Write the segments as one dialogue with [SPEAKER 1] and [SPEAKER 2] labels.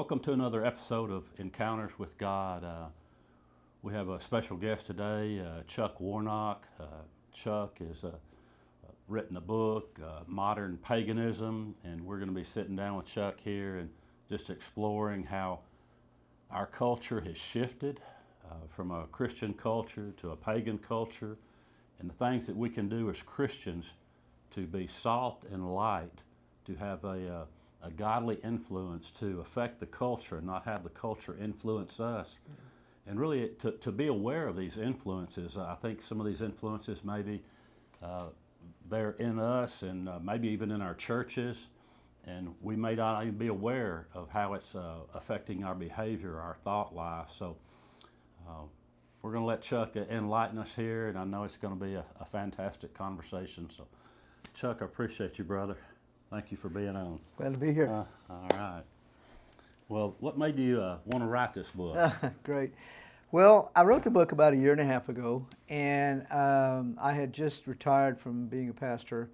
[SPEAKER 1] Welcome to another episode of Encounters with God. We have a special guest today, Chuck Warnock. Chuck has written a book, Modern Paganism, and we're going to be sitting down with Chuck here and just exploring how our culture has shifted from a Christian culture to a pagan culture, and the things that we can do as Christians to be salt and light, to have a godly influence to affect the culture and not have the culture influence us. And really to be aware of these influences. I think some of these influences maybe they're in us and maybe even in our churches, and we may not even be aware of how it's affecting our behavior, our thought life. So we're going to let Chuck enlighten us here, and I know it's going to be a fantastic conversation. So Chuck, I appreciate you, brother. Thank you for being on.
[SPEAKER 2] Glad to be here.
[SPEAKER 1] All right. Well, what made you want to write this book?
[SPEAKER 2] Great. Well, I wrote the book about 1.5 years ago, and I had just retired from being a pastor,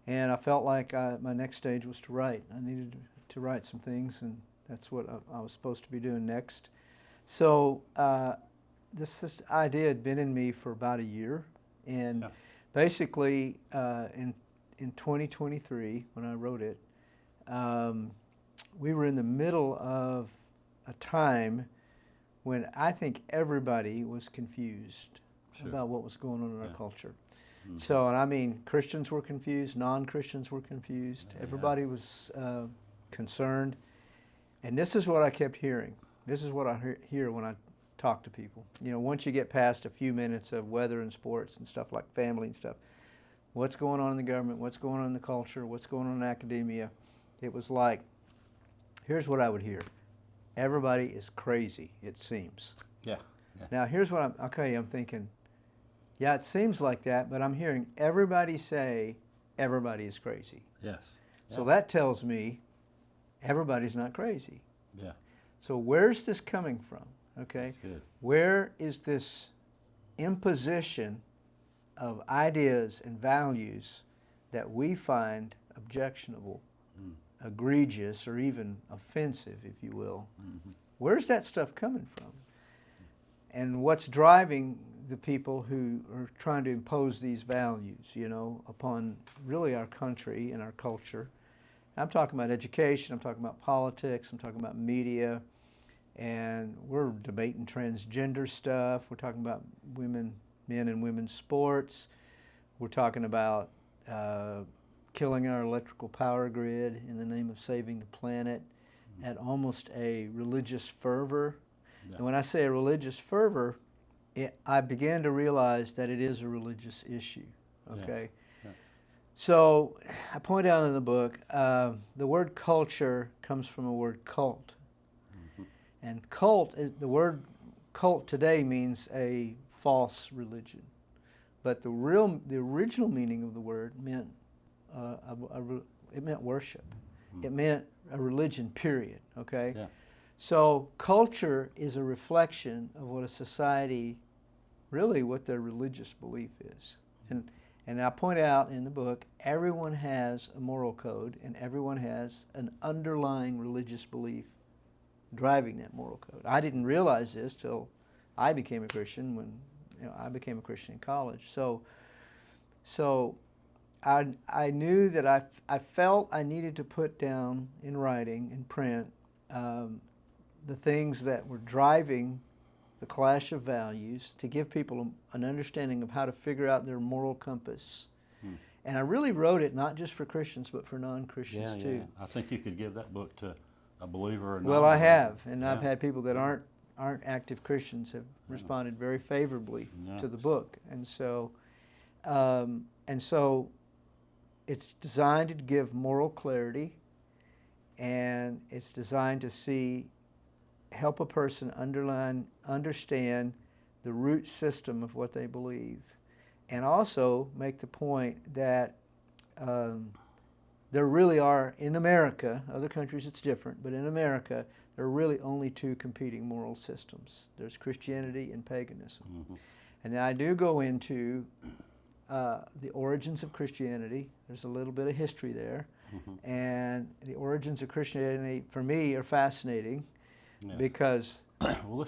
[SPEAKER 2] and I felt like my next stage was to write. I needed to write some things, and that's what I was supposed to be doing next. So this idea had been in me for about a year, and basically in 2023, when I wrote it, we were in the middle of a time when I think everybody was confused about what was going on in our culture. Mm-hmm. So, and I mean, Christians were confused, non-Christians were confused, everybody was concerned. And this is what I kept hearing. This is what I hear when I talk to people. You know, once you get past a few minutes of weather and sports and stuff like family and stuff, what's going on in the government, what's going on in the culture, what's going on in academia, it was like, here's what I would hear. Everybody is crazy, it seems. Yeah. Now, here's what I'm thinking, yeah, it seems like that, but I'm hearing everybody say everybody is crazy. Yes. So that tells me everybody's not crazy. Yeah. So where's this coming from? Okay. That's good. Where is this imposition of ideas and values that we find objectionable, egregious, or even offensive, if you will? Mm-hmm. Where's that stuff coming from? And what's driving the people who are trying to impose these values, you know, upon really our country and our culture? I'm talking about education, I'm talking about politics, I'm talking about media, and we're debating transgender stuff, we're talking about men and women's sports, we're talking about killing our electrical power grid in the name of saving the planet at almost a religious fervor. Yeah. And when I say a religious fervor, I began to realize that it is a religious issue, okay? Yeah. Yeah. So I point out in the book, the word culture comes from a word cult. Mm-hmm. And the word cult today means a false religion. But the original meaning of the word meant it meant worship. Mm. It meant a religion, period, okay? Yeah. So culture is a reflection of what a society, really what their religious belief is. And I point out in the book, everyone has a moral code and everyone has an underlying religious belief driving that moral code. I didn't realize this till I became a Christian when I became a Christian in college. So I knew that I felt I needed to put down in writing, in print, the things that were driving the clash of values to give people an understanding of how to figure out their moral compass. Hmm. And I really wrote it not just for Christians, but for non-Christians too. Yeah.
[SPEAKER 1] I think you could give that book to a believer or not.
[SPEAKER 2] Well, I have, and I've had people that aren't active Christians have responded very favorably to the book. And so it's designed to give moral clarity, and it's designed to help a person understand the root system of what they believe, and also make the point that there really are, in America, other countries it's different, but in America, there are really only two competing moral systems. There's Christianity and paganism. Mm-hmm. And I do go into the origins of Christianity. There's a little bit of history there. And the origins of Christianity, for me, are fascinating because...
[SPEAKER 1] Well,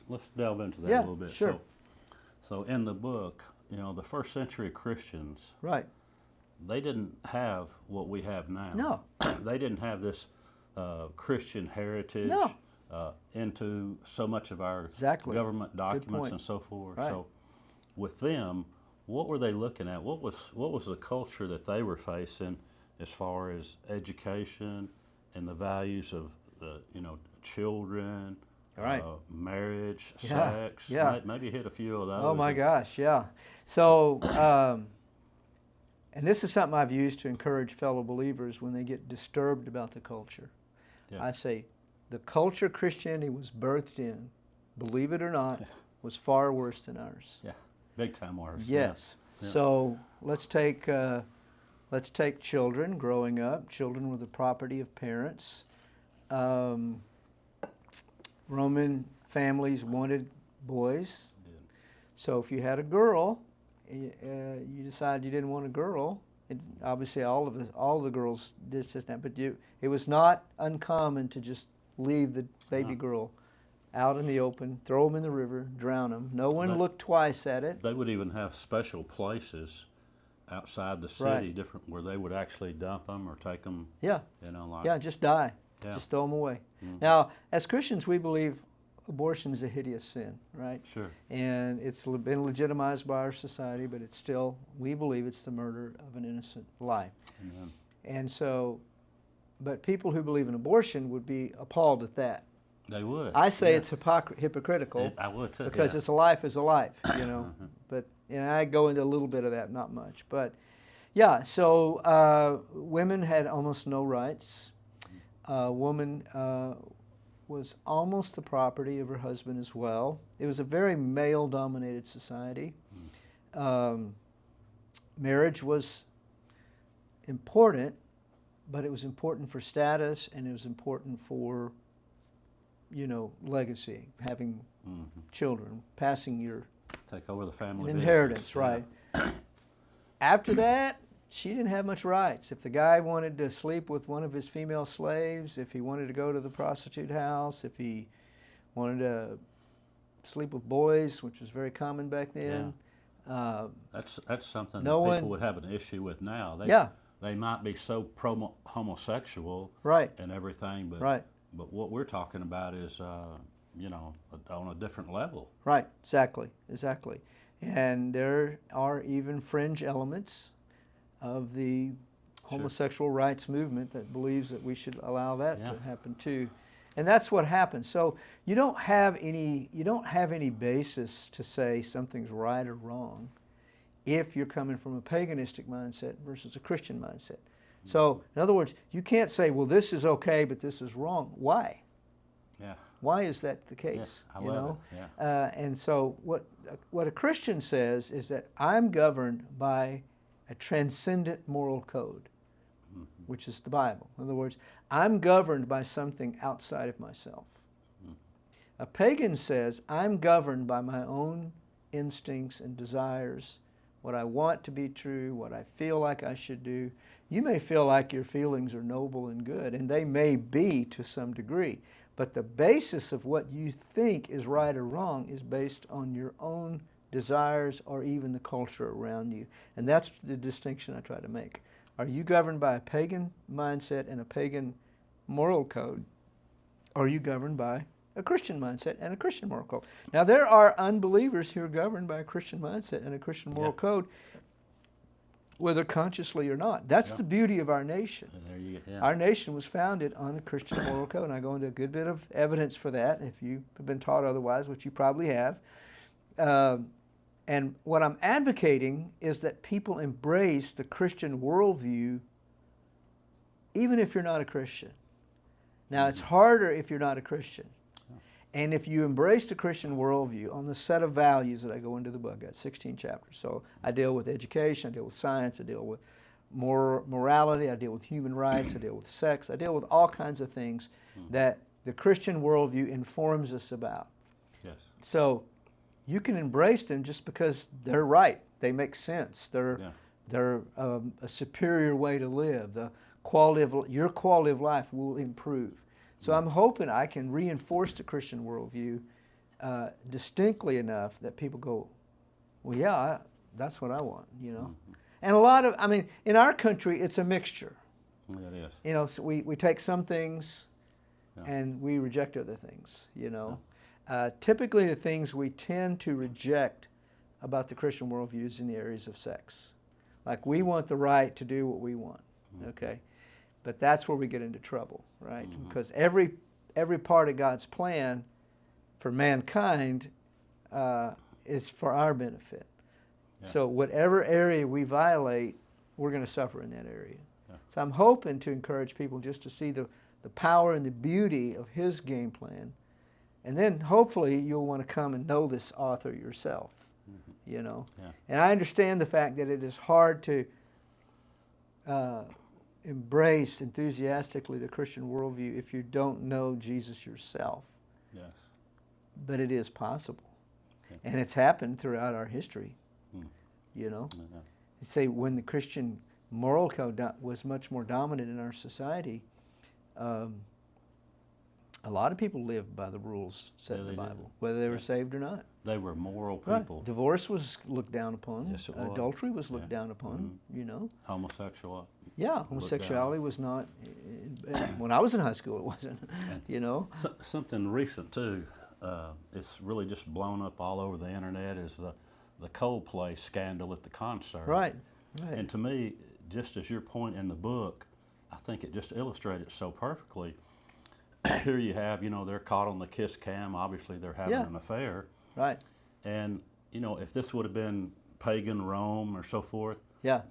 [SPEAKER 1] let's delve into that a little bit.
[SPEAKER 2] Sure.
[SPEAKER 1] So in the book, the first century Christians,
[SPEAKER 2] Right.
[SPEAKER 1] they didn't have what we have now.
[SPEAKER 2] No.
[SPEAKER 1] They didn't have this Christian heritage into so much of our government documents and so forth.
[SPEAKER 2] Right.
[SPEAKER 1] So with them, what were they looking at? What was the culture that they were facing as far as education and the values of the children, marriage, sex? Maybe hit a few of those.
[SPEAKER 2] Oh my gosh, yeah. So, and this is something I've used to encourage fellow believers when they get disturbed about the culture.
[SPEAKER 1] Yeah.
[SPEAKER 2] I say, the culture Christianity was birthed in, believe it or not, was far worse than ours.
[SPEAKER 1] Yeah, big time worse.
[SPEAKER 2] Yes.
[SPEAKER 1] Yeah.
[SPEAKER 2] So let's take children growing up. Children were the property of parents. Roman families wanted boys. So if you had a girl, you decided you didn't want a girl. Obviously, all of the girls did just that, but it was not uncommon to just leave the baby girl out in the open, throw them in the river, drown them. No one looked twice at it.
[SPEAKER 1] They would even have special places outside the city, different where they would actually dump them or take them.
[SPEAKER 2] Yeah. Just die.
[SPEAKER 1] Yeah.
[SPEAKER 2] Just throw them away. Now, as Christians, we believe abortion is a hideous sin, right?
[SPEAKER 1] Sure.
[SPEAKER 2] And it's been legitimized by our society, but it's still, we believe it's the murder of an innocent life.
[SPEAKER 1] Amen.
[SPEAKER 2] And so, but people who believe in abortion would be appalled at that.
[SPEAKER 1] They would.
[SPEAKER 2] I say it's hypocritical.
[SPEAKER 1] I would too.
[SPEAKER 2] Because it's a life is a life, But I go into a little bit of that, not much. But yeah, so women had almost no rights. Woman was almost the property of her husband as well. It was a very male-dominated society. Marriage was important, but it was important for status, and it was important for, legacy, having children, passing your
[SPEAKER 1] take over the family
[SPEAKER 2] inheritance,
[SPEAKER 1] business.
[SPEAKER 2] right? After that, she didn't have much rights. If the guy wanted to sleep with one of his female slaves, if he wanted to go to the prostitute house, if he wanted to sleep with boys, which was very common back then.
[SPEAKER 1] That's something that people would have an issue with now. They might be so homosexual and everything, but what we're talking about is on a different level.
[SPEAKER 2] Right, exactly. And there are even fringe elements of the homosexual rights movement that believes that we should allow that to happen too. And that's what happens. So you don't have any basis to say something's right or wrong if you're coming from a paganistic mindset versus a Christian mindset. So in other words, you can't say, well, this is okay, but this is wrong. Why?
[SPEAKER 1] Yeah.
[SPEAKER 2] Why is that the case?
[SPEAKER 1] I love it. Yeah.
[SPEAKER 2] And so what a Christian says is that I'm governed by a transcendent moral code, which is the Bible. In other words, I'm governed by something outside of myself. A pagan says, I'm governed by my own instincts and desires, what I want to be true, what I feel like I should do. You may feel like your feelings are noble and good, and they may be to some degree, but the basis of what you think is right or wrong is based on your own desires or even the culture around you. And that's the distinction I try to make. Are you governed by a pagan mindset and a pagan moral code? Or are you governed by a Christian mindset and a Christian moral code? Now, there are unbelievers who are governed by a Christian mindset and a Christian moral code, whether consciously or not. That's the beauty of our nation. Our nation was founded on a Christian moral code, and I go into a good bit of evidence for that, if you have been taught otherwise, which you probably have. And what I'm advocating is that people embrace the Christian worldview even if you're not a Christian. Now, it's harder if you're not a Christian. And if you embrace the Christian worldview on the set of values that I go into the book, I got 16 chapters. So I deal with education, I deal with science, I deal with morality, I deal with human rights, I deal with sex, I deal with all kinds of things that the Christian worldview informs us about.
[SPEAKER 1] Yes.
[SPEAKER 2] So you can embrace them just because they're right. They make sense. They're a superior way to live. The your quality of life will improve. So I'm hoping I can reinforce the Christian worldview distinctly enough that people go, well, yeah, that's what I want, you know. And a lot of, I mean, in our country, it's a mixture.
[SPEAKER 1] It is.
[SPEAKER 2] You know, so we take some things
[SPEAKER 1] Yeah.
[SPEAKER 2] and we reject other things, you know. Typically, the things we tend to reject about the Christian worldview is in the areas of sex. Like, we want the right to do what we want, okay? But that's where we get into trouble, right? Because every part of God's plan for mankind is for our benefit.
[SPEAKER 1] Yeah.
[SPEAKER 2] So whatever area we violate, we're going to suffer in that area.
[SPEAKER 1] Yeah.
[SPEAKER 2] So I'm hoping to encourage people just to see the power and the beauty of his game plan. And then hopefully you'll want to come and know this author yourself, you know.
[SPEAKER 1] Yeah.
[SPEAKER 2] And I understand the fact that it is hard to embrace enthusiastically the Christian worldview if you don't know Jesus yourself.
[SPEAKER 1] Yes.
[SPEAKER 2] But it is possible.
[SPEAKER 1] Yeah.
[SPEAKER 2] And it's happened throughout our history, you know.
[SPEAKER 1] Yeah.
[SPEAKER 2] Say when the Christian moral code was much more dominant in our society, a lot of people lived by the rules set in the Bible,
[SPEAKER 1] did.
[SPEAKER 2] whether they were saved or not.
[SPEAKER 1] They were moral
[SPEAKER 2] Right.
[SPEAKER 1] people.
[SPEAKER 2] Divorce was looked down upon.
[SPEAKER 1] Yes, it was.
[SPEAKER 2] Adultery was looked down upon, you know.
[SPEAKER 1] Homosexual.
[SPEAKER 2] Yeah, homosexuality was not, when I was in high school it wasn't, you know.
[SPEAKER 1] Something recent too, it's really just blown up all over the internet, is the Coldplay scandal at the concert.
[SPEAKER 2] Right.
[SPEAKER 1] And to me, just as your point in the book, I think it just illustrated it so perfectly. Here you have, you know, they're caught on the kiss cam. Obviously, they're having an affair.
[SPEAKER 2] Right.
[SPEAKER 1] And, you know, if this would have been pagan Rome or so forth,
[SPEAKER 2] Yeah.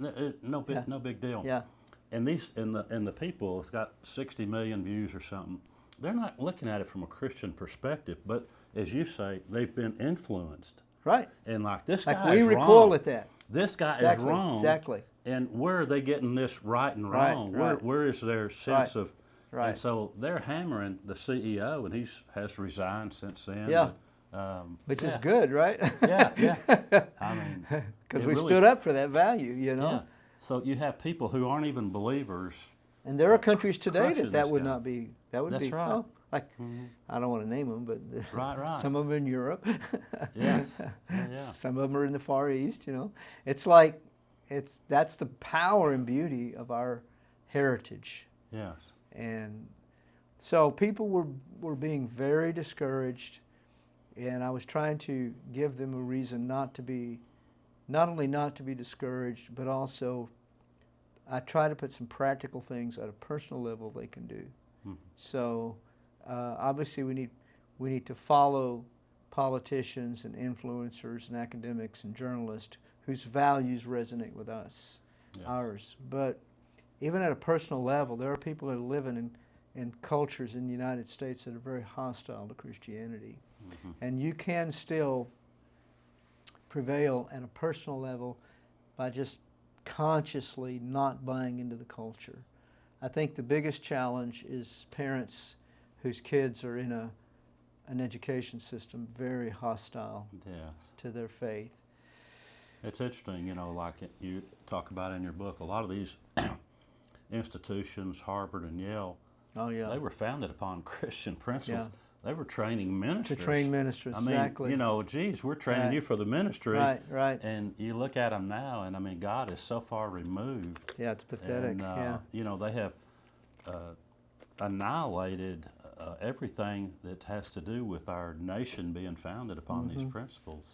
[SPEAKER 1] no big deal.
[SPEAKER 2] Yeah.
[SPEAKER 1] And the people, it's got 60 million views or something. They're not looking at it from a Christian perspective, but as you say, they've been influenced.
[SPEAKER 2] Right.
[SPEAKER 1] And like, this
[SPEAKER 2] Like
[SPEAKER 1] guy
[SPEAKER 2] we
[SPEAKER 1] is
[SPEAKER 2] recoil
[SPEAKER 1] wrong.
[SPEAKER 2] at that.
[SPEAKER 1] This guy
[SPEAKER 2] Exactly.
[SPEAKER 1] is wrong.
[SPEAKER 2] Exactly.
[SPEAKER 1] And where are they getting this right and
[SPEAKER 2] Right,
[SPEAKER 1] wrong?
[SPEAKER 2] right.
[SPEAKER 1] Where is their sense of?
[SPEAKER 2] Right.
[SPEAKER 1] And so they're hammering the CEO, and has resigned since then.
[SPEAKER 2] Yeah.
[SPEAKER 1] But,
[SPEAKER 2] Which is good, right?
[SPEAKER 1] Yeah. I mean,
[SPEAKER 2] Because
[SPEAKER 1] it
[SPEAKER 2] we
[SPEAKER 1] really-
[SPEAKER 2] stood up for that value, you know.
[SPEAKER 1] Yeah. So you have people who aren't even believers.
[SPEAKER 2] And there are countries today
[SPEAKER 1] crushing
[SPEAKER 2] that
[SPEAKER 1] this
[SPEAKER 2] would
[SPEAKER 1] guy.
[SPEAKER 2] not be. That would
[SPEAKER 1] That's
[SPEAKER 2] be.
[SPEAKER 1] right.
[SPEAKER 2] Oh, like I don't want to name them, but
[SPEAKER 1] Right.
[SPEAKER 2] some of them in Europe.
[SPEAKER 1] Yes. Yeah.
[SPEAKER 2] Some of them are in the Far East. You know, it's like that's the power and beauty of our heritage.
[SPEAKER 1] Yes.
[SPEAKER 2] And so people were being very discouraged, and I was trying to give them a reason not only not to be discouraged, but also I try to put some practical things at a personal level they can do. So obviously we need to follow politicians and influencers and academics and journalists whose values resonate with us, ours. But even at a personal level, there are people that are living in cultures in the United States that are very hostile to Christianity. And you can still prevail at a personal level by just consciously not buying into the culture. I think the biggest challenge is parents whose kids are in an education system very hostile to their faith.
[SPEAKER 1] It's interesting, you know, like you talk about in your book, a lot of these institutions, Harvard and Yale, they were founded upon Christian principles.
[SPEAKER 2] Yeah.
[SPEAKER 1] They were training ministers.
[SPEAKER 2] To train ministers,
[SPEAKER 1] I mean,
[SPEAKER 2] exactly.
[SPEAKER 1] you know, geez, we're training you for the ministry.
[SPEAKER 2] Right.
[SPEAKER 1] And you look at them now, and I mean, God is so far removed.
[SPEAKER 2] Yeah, it's pathetic.
[SPEAKER 1] And, you know, they have annihilated everything that has to do with our nation being founded upon these principles.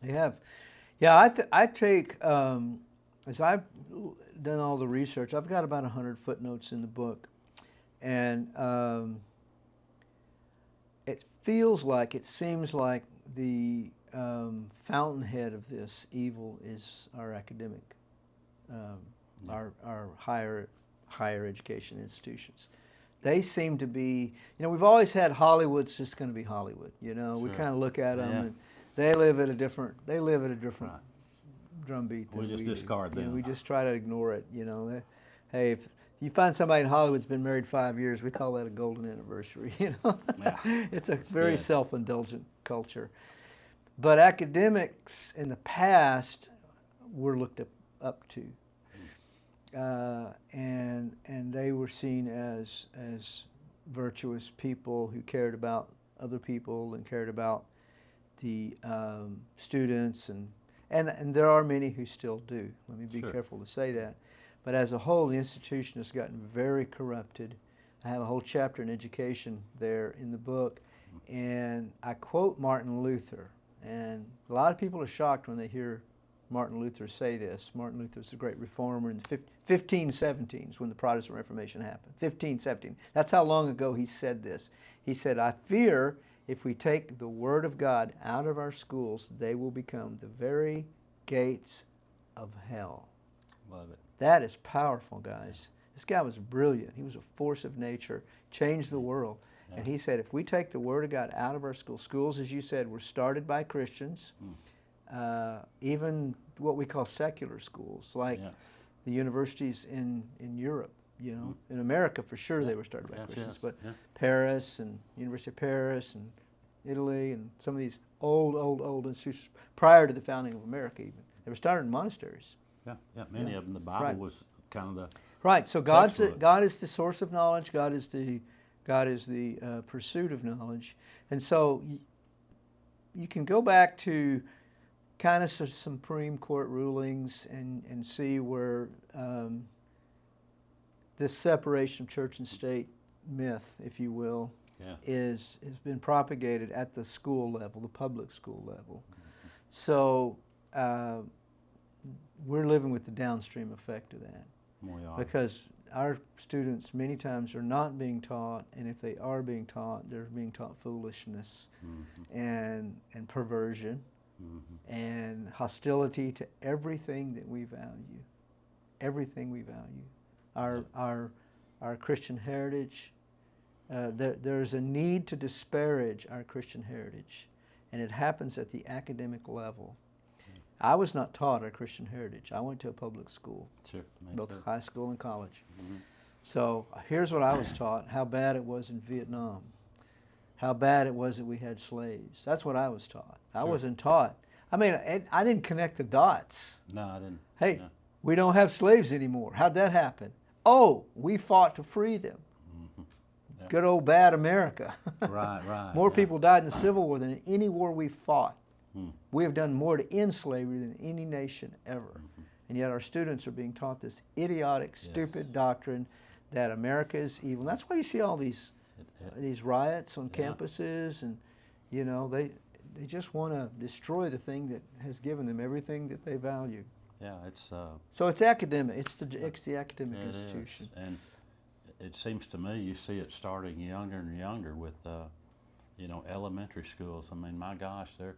[SPEAKER 2] They have. Yeah, I take, as I've done all the research, I've got about 100 footnotes in the book. And it seems like the fountainhead of this evil is our academic, our higher education institutions. They seem to be, you know, we've always had Hollywood's just going to be Hollywood. You know, we kind of look at them and they live at a different drumbeat than
[SPEAKER 1] we just discard them.
[SPEAKER 2] You know, we just try to ignore it. You know, hey, if you find somebody in Hollywood's been married 5 years, we call that a golden anniversary. You know, it's a very self-indulgent culture. But academics in the past were looked up to. and they were seen as virtuous people who cared about other people and cared about the students, and there are many who still do. Let me be careful to say that. But as a whole, the institution has gotten very corrupted. I have a whole chapter in education there in the book, and I quote Martin Luther. And a lot of people are shocked when they hear Martin Luther say this. Martin Luther was a great reformer in the 1517s when the Protestant Reformation happened. 1517. That's how long ago he said this. He said, "I fear if we take the Word of God out of our schools, they will become the very gates of hell."
[SPEAKER 1] Love it.
[SPEAKER 2] That is powerful, guys. This guy was brilliant. He was a force of nature, changed the world. Yeah. And he said, if we take the Word of God out of our schools, schools, as you said, were started by Christians, even what we call secular schools, like the universities in Europe, you know. In America, for sure, they were started by Christians, but Paris and University of Paris and Italy and some of these old institutions prior to the founding of America even, they were started in monasteries.
[SPEAKER 1] Many of them. The Bible was kind of the
[SPEAKER 2] right. So God is the source of knowledge. God is the pursuit of knowledge, and so you can go back to kind of some Supreme Court rulings and see where this separation of church and state myth, if you will, has been propagated at the school level, the public school level. So we're living with the downstream effect of that.
[SPEAKER 1] We are.
[SPEAKER 2] Because our students many times are not being taught, and if they are being taught, they're being taught foolishness and perversion and hostility to everything that we value. Everything we value. Our Christian heritage. There's a need to disparage our Christian heritage, and it happens at the academic level. I was not taught our Christian heritage. I went to a public school, both high school and college. So here's what I was taught, how bad it was in Vietnam, how bad it was that we had slaves. That's what I was taught. I wasn't taught. I mean, I didn't connect the dots.
[SPEAKER 1] No, I didn't.
[SPEAKER 2] Hey, we don't have slaves anymore. How'd that happen? Oh, we fought to free them. Good old bad America.
[SPEAKER 1] Right.
[SPEAKER 2] More people died in the Civil War than in any war we fought. We have done more to end slavery than any nation ever. And yet our students are being taught this idiotic, stupid doctrine that America is evil. That's why you see all these riots on campuses, and you know, they just want to destroy the thing that has given them everything that they value.
[SPEAKER 1] Yeah, it's
[SPEAKER 2] so it's academic. It's the academic institution.
[SPEAKER 1] And it seems to me you see it starting younger and younger with you know, elementary schools. I mean, my gosh, they're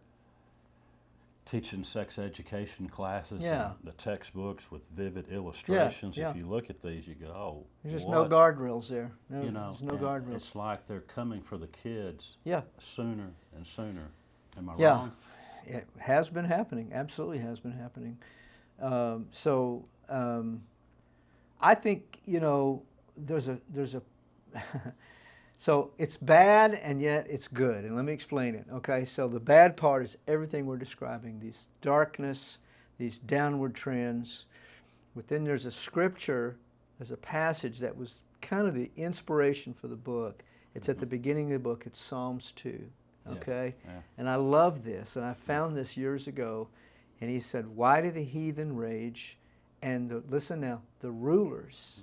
[SPEAKER 1] teaching sex education classes, and the textbooks with vivid illustrations. If you look at these, you go, "Oh,
[SPEAKER 2] there's just no guardrails there.
[SPEAKER 1] You know,
[SPEAKER 2] there's no guardrails.
[SPEAKER 1] It's like they're coming for the kids. Sooner and sooner. Am I wrong?
[SPEAKER 2] It has been happening. Absolutely has been happening. I think, you know, there's a so it's bad and yet it's good, and let me explain it. Okay, so the bad part is everything we're describing, these darkness, these downward trends. But then there's a scripture, there's a passage that was kind of the inspiration for the book. It's at the beginning of the book. It's Psalms 2. Okay, and I love this, and I found this years ago. And he said, "Why do the heathen rage, and listen now, the rulers,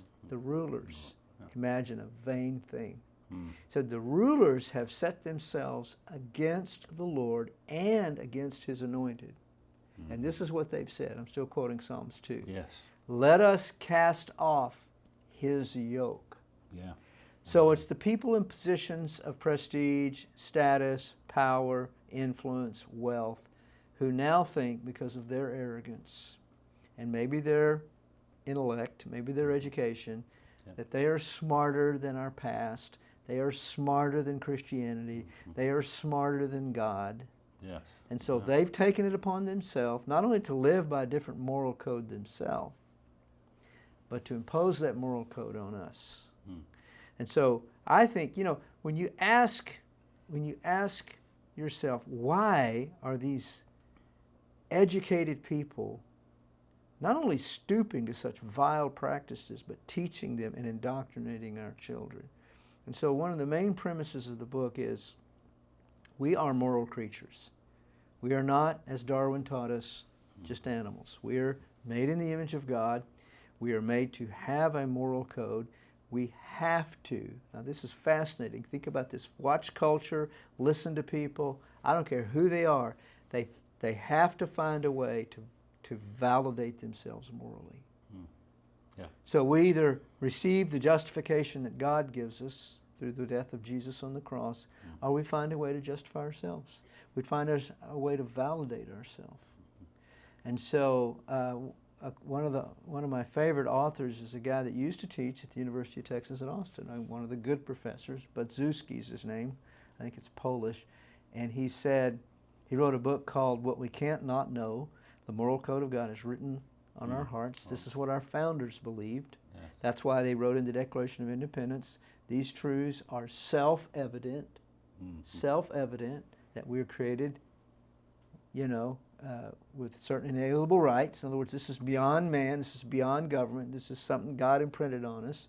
[SPEAKER 2] imagine a vain thing." Said the rulers have set themselves against the Lord and against His anointed. And this is what they've said. I'm still quoting Psalms 2.
[SPEAKER 1] Yes.
[SPEAKER 2] "Let us cast off His yoke." So it's the people in positions of prestige, status, power, influence, wealth, who now think, because of their arrogance and maybe their intellect, maybe their education, that they are smarter than our past. They are smarter than Christianity. They are smarter than God. And so they've taken it upon themselves not only to live by a different moral code themselves, but to impose that moral code on us. And so I think, you know, when you ask yourself, why are these educated people not only stooping to such vile practices, but teaching them and indoctrinating our children. And so one of the main premises of the book is we are moral creatures. We are not, as Darwin taught us, just animals. We are made in the image of God. We are made to have a moral code. We have to. Now this is fascinating. Think about this. Watch culture, listen to people. I don't care who they are. They have to find a way to validate themselves morally.
[SPEAKER 1] Yeah.
[SPEAKER 2] So we either receive the justification that God gives us through the death of Jesus on the cross, or we find a way to justify ourselves. We find a way to validate ourselves. And so one of my favorite authors is a guy that used to teach at the University of Texas at Austin, one of the good professors, Budzuski's his name. I think it's Polish. And he said, he wrote a book called What We Can't Not Know. The moral code of God is written on our hearts. This is what our founders believed.
[SPEAKER 1] Yes.
[SPEAKER 2] That's why they wrote in the Declaration of Independence, these truths are self-evident, self-evident that we are created, with certain inalienable rights. In other words, this is beyond man, this is beyond government, this is something God imprinted on us.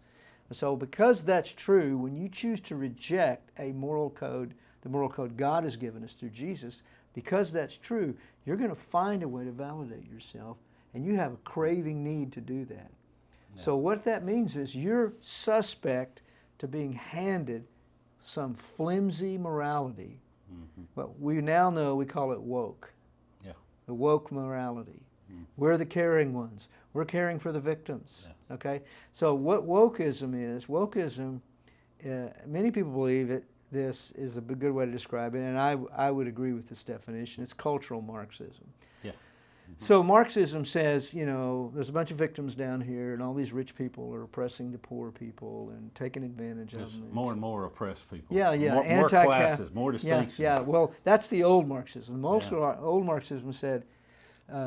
[SPEAKER 2] So because that's true, when you choose to reject a moral code, the moral code God has given us through Jesus, because that's true, you're going to find a way to validate yourself, and you have a craving need to do that. Yeah. So what that means is you're suspect to being handed some flimsy morality. But we now know we call it woke.
[SPEAKER 1] Yeah.
[SPEAKER 2] The woke morality. We're the caring ones. We're caring for the victims. Yes. Okay? So what wokeism is, many people believe it. This is a good way to describe it, and I would agree with this definition. It's cultural Marxism. Yeah. So Marxism says, there's a bunch of victims down here, and all these rich people are oppressing the poor people and taking advantage of them.
[SPEAKER 1] More and more oppressed people.
[SPEAKER 2] Yeah.
[SPEAKER 1] More classes, more distinctions.
[SPEAKER 2] Yeah. Well, that's the old Marxism. Old Marxism said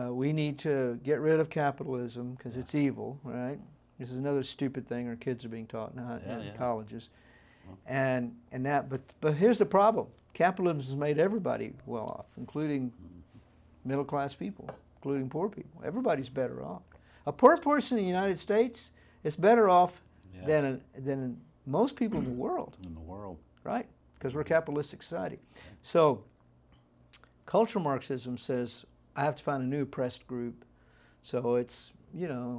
[SPEAKER 2] we need to get rid of capitalism because it's evil, right? This is another stupid thing our kids are being taught now in colleges. But here's the problem. Capitalism has made everybody well off, including middle class people, including poor people. Everybody's better off. A poor person in the United States is better off than most people in the world.
[SPEAKER 1] In the world.
[SPEAKER 2] Right? Because we're a capitalistic society. So cultural Marxism says I have to find a new oppressed group. So it's,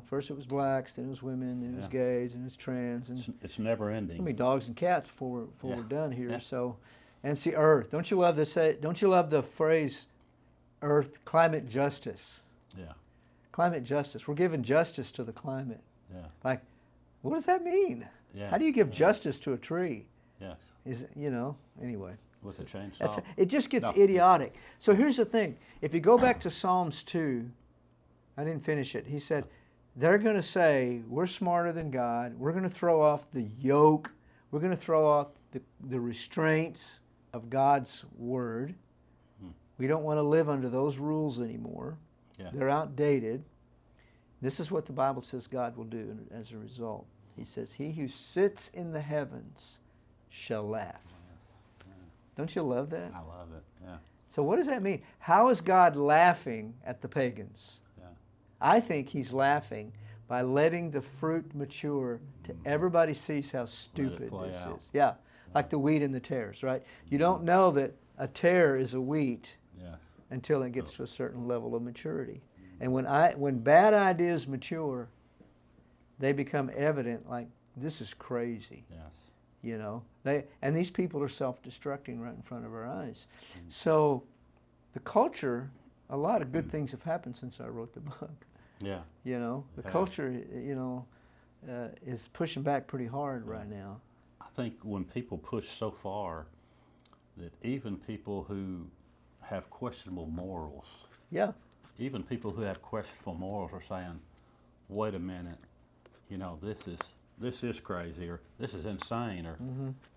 [SPEAKER 2] first it was blacks, then it was women, then it was gays, and it's trans. And
[SPEAKER 1] it's never ending.
[SPEAKER 2] I mean, dogs and cats before we're done here. Yeah. So, and it's the earth. Don't you love the phrase, earth, climate justice? Yeah. Climate justice. We're giving justice to the climate. Yeah. Like, what does that mean? Yeah. How do you give justice to a tree? Yes. Anyway.
[SPEAKER 1] With a chainsaw?
[SPEAKER 2] It just gets idiotic. So here's the thing. If you go back to Psalms 2, I didn't finish it. He said, they're going to say, we're smarter than God. We're going to throw off the yoke. We're going to throw off the restraints of God's word. We don't want to live under those rules anymore. Yeah. They're outdated. This is what the Bible says God will do as a result. He says, he who sits in the heavens shall laugh. Yeah. Don't you love that?
[SPEAKER 1] I love it, yeah.
[SPEAKER 2] So what does that mean? How is God laughing at the pagans? I think he's laughing by letting the fruit mature till everybody sees how stupid this is. Yeah, like the wheat and the tares, right? You don't know that a tare is a wheat until it gets to a certain level of maturity. And when bad ideas mature, they become evident, like, this is crazy. Yes. And these people are self-destructing right in front of our eyes. So the culture, a lot of good things have happened since I wrote the book.
[SPEAKER 1] Yeah.
[SPEAKER 2] The culture, is pushing back pretty hard right now.
[SPEAKER 1] I think when people push so far that even people who have questionable morals, even people who have questionable morals are saying, wait a minute, this is crazy, or this is insane, or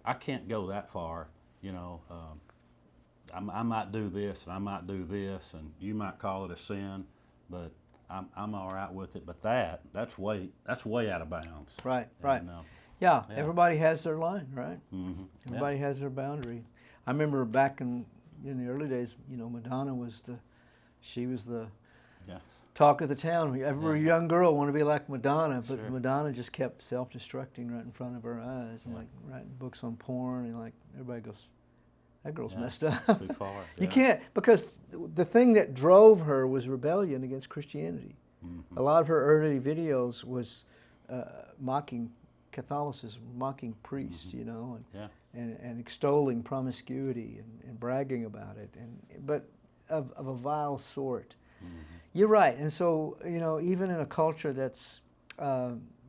[SPEAKER 1] I can't go that far, I might do this and I might do this, and you might call it a sin, but I'm all right with it. But that's way out of bounds.
[SPEAKER 2] Right. Everybody has their line, right? Everybody has their boundary. I remember back in the early days, Madonna was the talk of the town. Every young girl wanted to be like Madonna, but
[SPEAKER 1] Sure.
[SPEAKER 2] Madonna just kept self-destructing right in front of her eyes, and
[SPEAKER 1] Yeah.
[SPEAKER 2] like writing books on porn, and like everybody goes, that girl's
[SPEAKER 1] Yeah,
[SPEAKER 2] messed up.
[SPEAKER 1] too far.
[SPEAKER 2] You
[SPEAKER 1] Yeah.
[SPEAKER 2] can't, because the thing that drove her was rebellion against Christianity.
[SPEAKER 1] Mm-hmm.
[SPEAKER 2] A lot of her early videos was mocking Catholicism, mocking priests,
[SPEAKER 1] Mm-hmm.
[SPEAKER 2] you know,
[SPEAKER 1] Yeah.
[SPEAKER 2] and extolling promiscuity and bragging about it, but of a vile sort.
[SPEAKER 1] Mm-hmm.
[SPEAKER 2] You're right, and so you know, even in a culture that's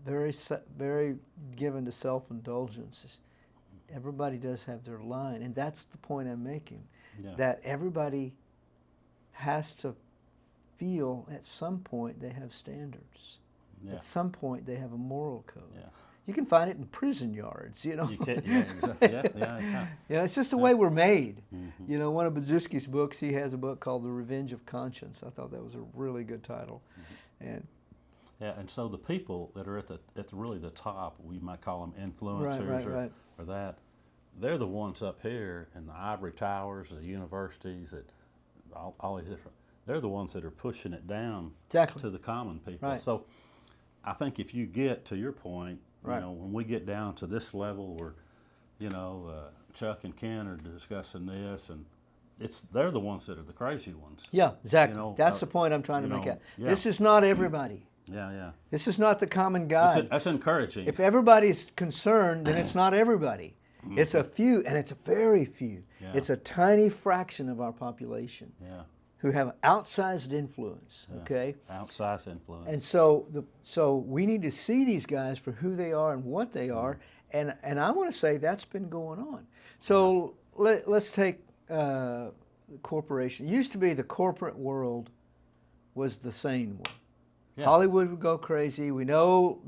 [SPEAKER 2] very given to self-indulgence, everybody does have their line, and that's the point I'm making.
[SPEAKER 1] Yeah.
[SPEAKER 2] That everybody has to feel at some point they have standards.
[SPEAKER 1] Yeah.
[SPEAKER 2] At some point they have a moral code.
[SPEAKER 1] Yeah.
[SPEAKER 2] You can find it in prison yards, you know.
[SPEAKER 1] You can't, yeah, exactly. Yeah.
[SPEAKER 2] You know, it's just the way we're made.
[SPEAKER 1] Mm-hmm.
[SPEAKER 2] You know, one of Brzezinski's books, he has a book called The Revenge of Conscience. I thought that was a really good title.
[SPEAKER 1] Mm-hmm.
[SPEAKER 2] And
[SPEAKER 1] Yeah, and so the people that are at the really the top, we might call them influencers
[SPEAKER 2] right.
[SPEAKER 1] or that, they're the ones up here in the ivory towers, the universities, that all these different. They're the ones that are pushing it down
[SPEAKER 2] Exactly.
[SPEAKER 1] to the common people.
[SPEAKER 2] Right.
[SPEAKER 1] So I think if you get to your point,
[SPEAKER 2] Right.
[SPEAKER 1] you know, when we get down to this level where, you know, Chuck and Ken are discussing this, and they're the ones that are the crazy ones.
[SPEAKER 2] yeah, exactly.
[SPEAKER 1] You know,
[SPEAKER 2] That's the point I'm trying to
[SPEAKER 1] you
[SPEAKER 2] make
[SPEAKER 1] know,
[SPEAKER 2] out.
[SPEAKER 1] yeah.
[SPEAKER 2] This is not everybody.
[SPEAKER 1] Yeah.
[SPEAKER 2] This is not the common guy.
[SPEAKER 1] That's encouraging.
[SPEAKER 2] If everybody's concerned, then it's not everybody. It's a few, and it's a very few.
[SPEAKER 1] Yeah.
[SPEAKER 2] It's a tiny fraction of our population
[SPEAKER 1] Yeah.
[SPEAKER 2] who have outsized influence,
[SPEAKER 1] Yeah.
[SPEAKER 2] okay?
[SPEAKER 1] Outsized influence.
[SPEAKER 2] And so we need to see these guys for who they are and what they are, and I want to say that's been going on. So let's take corporation. It used to be the corporate world was the sane one.
[SPEAKER 1] Yeah.
[SPEAKER 2] Hollywood would go crazy. We know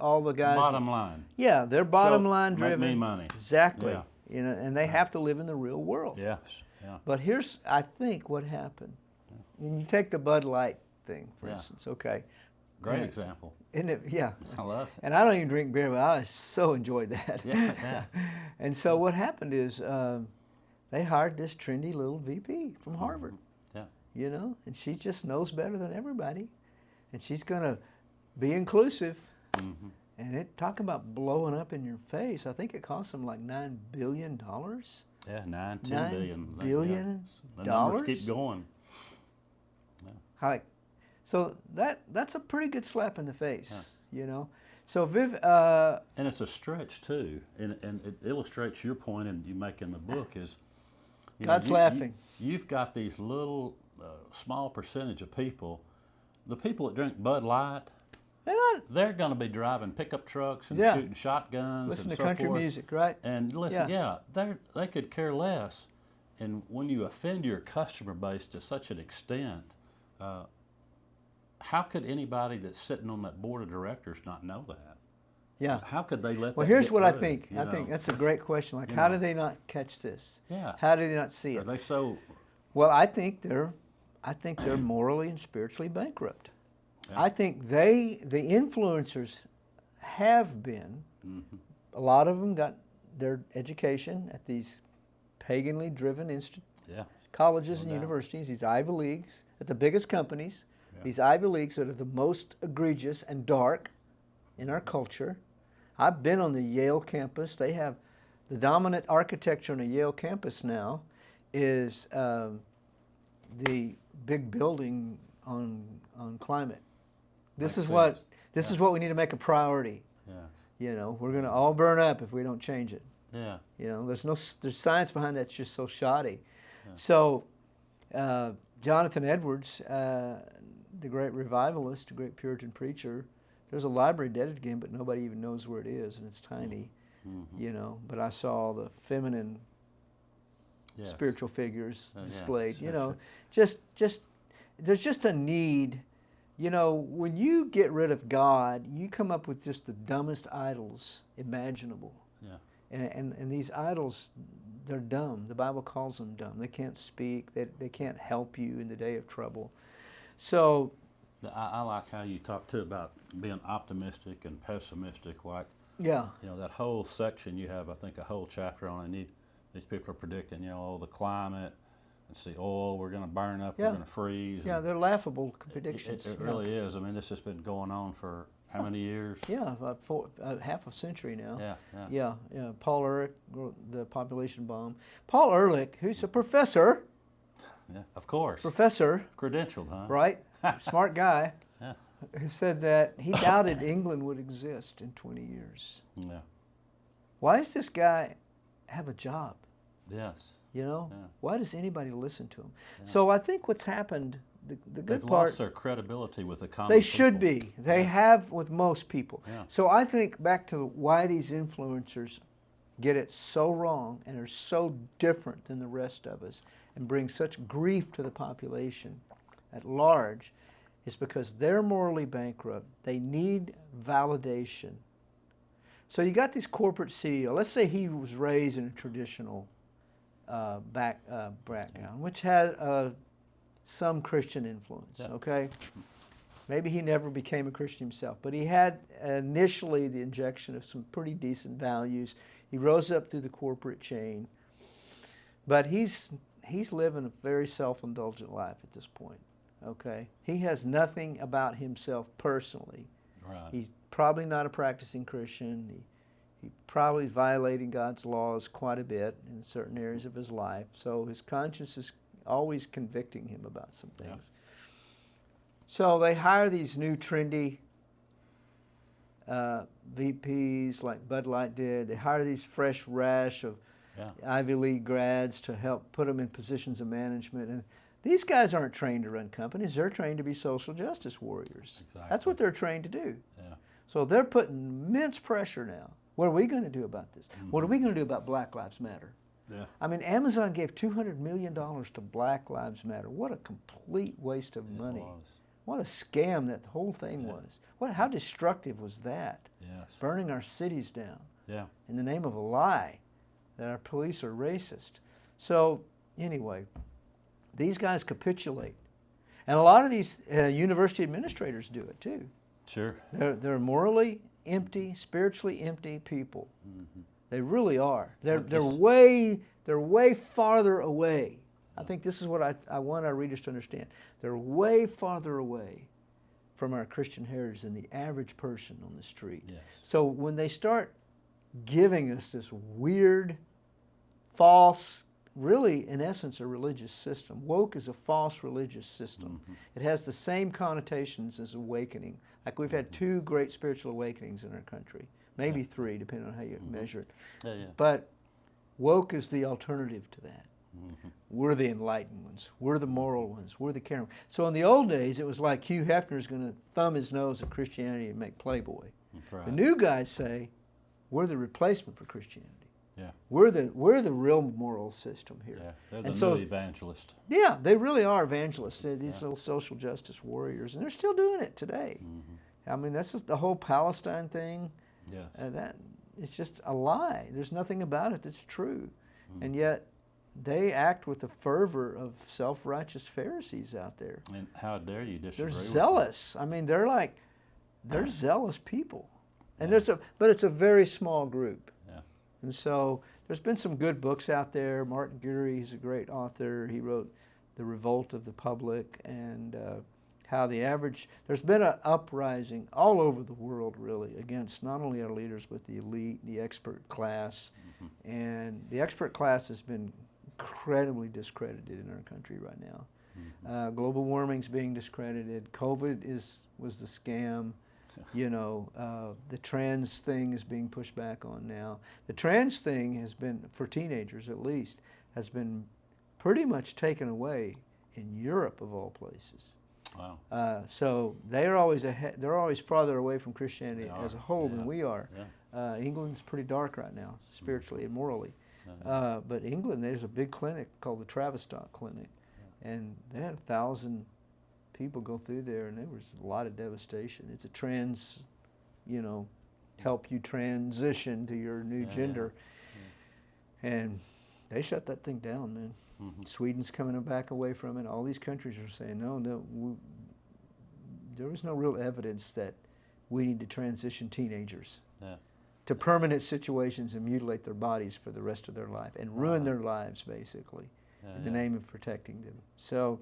[SPEAKER 2] all the guys.
[SPEAKER 1] Bottom line.
[SPEAKER 2] Yeah, they're bottom
[SPEAKER 1] So,
[SPEAKER 2] line
[SPEAKER 1] make
[SPEAKER 2] driven.
[SPEAKER 1] me money.
[SPEAKER 2] Exactly.
[SPEAKER 1] Yeah.
[SPEAKER 2] You know, and they have to live in the real world.
[SPEAKER 1] Yes. Yeah.
[SPEAKER 2] But here's, I think, what happened. When you take the Bud Light thing, for
[SPEAKER 1] Yeah.
[SPEAKER 2] instance, okay.
[SPEAKER 1] Great
[SPEAKER 2] Yeah.
[SPEAKER 1] example.
[SPEAKER 2] Isn't it? Yeah.
[SPEAKER 1] I love it.
[SPEAKER 2] And I don't even drink beer, but I so enjoyed that.
[SPEAKER 1] Yeah.
[SPEAKER 2] And so what happened is they hired this trendy little VP from Harvard,
[SPEAKER 1] Yeah.
[SPEAKER 2] you know, and she just knows better than everybody. And she's going to be inclusive.
[SPEAKER 1] Mm-hmm.
[SPEAKER 2] And talk about blowing up in your face. I think it cost them like $9 billion.
[SPEAKER 1] Yeah, 9, 10
[SPEAKER 2] $9
[SPEAKER 1] billion.
[SPEAKER 2] billion
[SPEAKER 1] The numbers keep going.
[SPEAKER 2] Like, so that's a pretty good slap in the face, you know. So Viv,
[SPEAKER 1] And it's a stretch too, and it illustrates your point, and you make in the book is, you know,
[SPEAKER 2] God's laughing.
[SPEAKER 1] You've got these little small percentage of people, the people that drink Bud Light, they're going to be driving pickup trucks and
[SPEAKER 2] Yeah.
[SPEAKER 1] shooting shotguns
[SPEAKER 2] listen
[SPEAKER 1] and
[SPEAKER 2] to
[SPEAKER 1] so
[SPEAKER 2] country
[SPEAKER 1] forth.
[SPEAKER 2] music, right?
[SPEAKER 1] And listen, they could care less. And when you offend your customer base to such an extent, how could anybody that's sitting on that board of directors not know that?
[SPEAKER 2] Yeah.
[SPEAKER 1] How could they let
[SPEAKER 2] Well,
[SPEAKER 1] that
[SPEAKER 2] here's
[SPEAKER 1] get
[SPEAKER 2] what I
[SPEAKER 1] through,
[SPEAKER 2] think.
[SPEAKER 1] you
[SPEAKER 2] I
[SPEAKER 1] know?
[SPEAKER 2] think that's a great question. Like,
[SPEAKER 1] You
[SPEAKER 2] how
[SPEAKER 1] know.
[SPEAKER 2] do they not catch this?
[SPEAKER 1] Yeah.
[SPEAKER 2] How do they not see
[SPEAKER 1] Are
[SPEAKER 2] it?
[SPEAKER 1] they so?
[SPEAKER 2] Well, I think they're morally and spiritually bankrupt.
[SPEAKER 1] Yeah.
[SPEAKER 2] I think the influencers have been.
[SPEAKER 1] Mm-hmm.
[SPEAKER 2] A lot of them got their education at these paganly driven
[SPEAKER 1] Yeah.
[SPEAKER 2] colleges
[SPEAKER 1] No
[SPEAKER 2] and
[SPEAKER 1] doubt.
[SPEAKER 2] universities, these Ivy Leagues, at the biggest companies,
[SPEAKER 1] Yeah.
[SPEAKER 2] these Ivy Leagues that are the most egregious and dark in our culture. I've been on the Yale campus. They have the dominant architecture on a Yale campus now is the big building on climate. This
[SPEAKER 1] Makes
[SPEAKER 2] is what
[SPEAKER 1] sense.
[SPEAKER 2] this is what we need to make a priority.
[SPEAKER 1] Yeah.
[SPEAKER 2] You know, we're going to all burn up if we don't change it.
[SPEAKER 1] Yeah.
[SPEAKER 2] You know, there's science behind that's just so shoddy. Yeah. So, Jonathan Edwards, the great revivalist, the great Puritan preacher, there's a library dedicated to him, but nobody even knows where it is, and it's tiny.
[SPEAKER 1] Mm-hmm.
[SPEAKER 2] You know, but I saw the feminine
[SPEAKER 1] Yes.
[SPEAKER 2] spiritual figures
[SPEAKER 1] Yeah,
[SPEAKER 2] displayed.
[SPEAKER 1] sure,
[SPEAKER 2] You know,
[SPEAKER 1] sure.
[SPEAKER 2] just there's just a need. You know, when you get rid of God, you come up with just the dumbest idols imaginable.
[SPEAKER 1] Yeah.
[SPEAKER 2] And these idols, they're dumb. The Bible calls them dumb. They can't speak. They can't help you in the day of trouble. So,
[SPEAKER 1] I like how you talk too about being optimistic and pessimistic. Like,
[SPEAKER 2] yeah,
[SPEAKER 1] you know, that whole section you have, I think, a whole chapter on. These people are predicting, you know, the climate, It's the oil, we're going to burn up,
[SPEAKER 2] Yeah.
[SPEAKER 1] we're going to freeze.
[SPEAKER 2] Yeah, they're laughable predictions.
[SPEAKER 1] It
[SPEAKER 2] Yeah.
[SPEAKER 1] really is. I mean, this has been going on for how many years?
[SPEAKER 2] Yeah, about half a century now.
[SPEAKER 1] Yeah.
[SPEAKER 2] Yeah. Paul Ehrlich wrote The Population Bomb. Paul Ehrlich, who's a professor,
[SPEAKER 1] Yeah, of course.
[SPEAKER 2] professor,
[SPEAKER 1] Credentialed, huh?
[SPEAKER 2] right? Smart guy,
[SPEAKER 1] Yeah.
[SPEAKER 2] who said that he doubted England would exist in 20 years.
[SPEAKER 1] Yeah.
[SPEAKER 2] Why does this guy have a job?
[SPEAKER 1] Yes.
[SPEAKER 2] You know?
[SPEAKER 1] Yeah.
[SPEAKER 2] Why does anybody listen to him?
[SPEAKER 1] Yeah.
[SPEAKER 2] So I think what's happened, the good
[SPEAKER 1] They've
[SPEAKER 2] part,
[SPEAKER 1] lost their credibility with the common
[SPEAKER 2] they should
[SPEAKER 1] people.
[SPEAKER 2] be. They have with most people.
[SPEAKER 1] Yeah.
[SPEAKER 2] So I think back to why these influencers get it so wrong and are so different than the rest of us and bring such grief to the population at large is because they're morally bankrupt. They need validation. So you got this corporate CEO. Let's say he was raised in a traditional background, which had some Christian influence,
[SPEAKER 1] Yeah.
[SPEAKER 2] okay? Maybe he never became a Christian himself, but he had initially the injection of some pretty decent values. He rose up through the corporate chain, but he's living a very self-indulgent life at this point, okay? He has nothing about himself personally.
[SPEAKER 1] Right.
[SPEAKER 2] He's probably not a practicing Christian. He probably violating God's laws quite a bit in certain areas of his life. So his conscience is always convicting him about some things.
[SPEAKER 1] Yeah.
[SPEAKER 2] So they hire these new trendy VPs like Bud Light did. They hire these fresh rash of
[SPEAKER 1] Yeah.
[SPEAKER 2] Ivy League grads to help put them in positions of management. And these guys aren't trained to run companies. They're trained to be social justice warriors.
[SPEAKER 1] Exactly.
[SPEAKER 2] That's what they're trained to do.
[SPEAKER 1] Yeah.
[SPEAKER 2] So they're putting immense pressure now. What are we going to do about this?
[SPEAKER 1] Mm-hmm.
[SPEAKER 2] What are we going to do about Black Lives Matter?
[SPEAKER 1] Yeah.
[SPEAKER 2] I mean, Amazon gave $200 million to Black Lives Matter. What a complete waste of money.
[SPEAKER 1] It was.
[SPEAKER 2] What a scam that whole thing
[SPEAKER 1] Yeah.
[SPEAKER 2] was. How destructive was that?
[SPEAKER 1] Yes.
[SPEAKER 2] Burning our cities down
[SPEAKER 1] Yeah.
[SPEAKER 2] in the name of a lie that our police are racist. So anyway, these guys capitulate. And a lot of these university administrators do it too.
[SPEAKER 1] Sure.
[SPEAKER 2] They're morally empty, spiritually empty people.
[SPEAKER 1] Mm-hmm.
[SPEAKER 2] They really are. They're
[SPEAKER 1] Yes.
[SPEAKER 2] way farther away. I think this is what I want our readers to understand. They're way farther away from our Christian heritage than the average person on the street.
[SPEAKER 1] Yes.
[SPEAKER 2] So when they start giving us this weird, false, really in essence a religious system. Woke is a false religious system.
[SPEAKER 1] Mm-hmm.
[SPEAKER 2] It has the same connotations as awakening. Like we've had two great spiritual awakenings in our country, maybe three depending on how you measure it.
[SPEAKER 1] Yeah. Yeah.
[SPEAKER 2] But woke is the alternative to that.
[SPEAKER 1] Mm-hmm.
[SPEAKER 2] We're the enlightened ones. We're the moral ones. We're the caring. So in the old days, it was like Hugh Hefner's going to thumb his nose at Christianity and make Playboy.
[SPEAKER 1] That's right.
[SPEAKER 2] The new guys say, we're the replacement for Christianity.
[SPEAKER 1] Yeah.
[SPEAKER 2] We're the real moral system here.
[SPEAKER 1] Yeah. They're
[SPEAKER 2] And
[SPEAKER 1] the
[SPEAKER 2] so-
[SPEAKER 1] new evangelist.
[SPEAKER 2] Yeah, they really are evangelists. They're these
[SPEAKER 1] Yeah.
[SPEAKER 2] little social justice warriors, and they're still doing it today.
[SPEAKER 1] Mm-hmm.
[SPEAKER 2] I mean, that's just the whole Palestine thing.
[SPEAKER 1] Yes.
[SPEAKER 2] That it's just a lie. There's nothing about it that's true,
[SPEAKER 1] Mm-hmm.
[SPEAKER 2] and yet they act with the fervor of self-righteous Pharisees out there.
[SPEAKER 1] And how dare you disagree
[SPEAKER 2] They're
[SPEAKER 1] with
[SPEAKER 2] zealous. I mean, they're zealous people, and but it's a very small group.
[SPEAKER 1] Yeah.
[SPEAKER 2] And so there's been some good books out there. Martin Geary, he's a great author. He wrote The Revolt of the Public and how there's been an uprising all over the world really against not only our leaders but the elite, the expert class.
[SPEAKER 1] Mm-hmm.
[SPEAKER 2] And the expert class has been incredibly discredited in our country right now.
[SPEAKER 1] Mm-hmm.
[SPEAKER 2] Global warming's being discredited. COVID was the scam. You know, the trans thing is being pushed back on now. The trans thing has been, for teenagers at least, has been pretty much taken away in Europe of all places.
[SPEAKER 1] Wow.
[SPEAKER 2] So they're always ahead. They're always farther away from Christianity
[SPEAKER 1] They
[SPEAKER 2] as a
[SPEAKER 1] are,
[SPEAKER 2] whole
[SPEAKER 1] yeah.
[SPEAKER 2] than we are.
[SPEAKER 1] Yeah.
[SPEAKER 2] England's pretty dark right now, spiritually and morally.
[SPEAKER 1] Yeah.
[SPEAKER 2] But England, there's a big clinic called the Tavistock Clinic, and they had 1,000 people go through there, and there was a lot of devastation. It's a help you transition to your new
[SPEAKER 1] Yeah,
[SPEAKER 2] gender. And they shut that thing down, man.
[SPEAKER 1] Mm-hmm.
[SPEAKER 2] Sweden's coming back away from it. All these countries are saying, no, there was no real evidence that we need to transition teenagers
[SPEAKER 1] Yeah.
[SPEAKER 2] to permanent situations and mutilate their bodies for the rest of their life and ruin their lives, basically. in the name of protecting them. So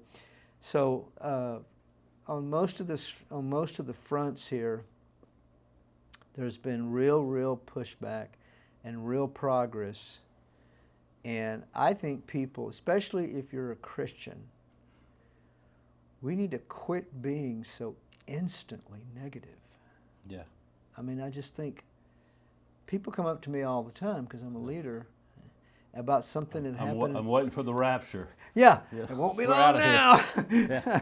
[SPEAKER 2] on most of the fronts here, there's been real pushback and real progress. And I think people, especially if you're a Christian, we need to quit being so instantly negative.
[SPEAKER 1] Yeah.
[SPEAKER 2] I mean, I just think people come up to me all the time because I'm a leader about something that happened.
[SPEAKER 1] I'm waiting for the rapture.
[SPEAKER 2] Yeah,
[SPEAKER 1] Yeah.
[SPEAKER 2] it won't be
[SPEAKER 1] We're
[SPEAKER 2] long
[SPEAKER 1] outta
[SPEAKER 2] now.
[SPEAKER 1] Yeah.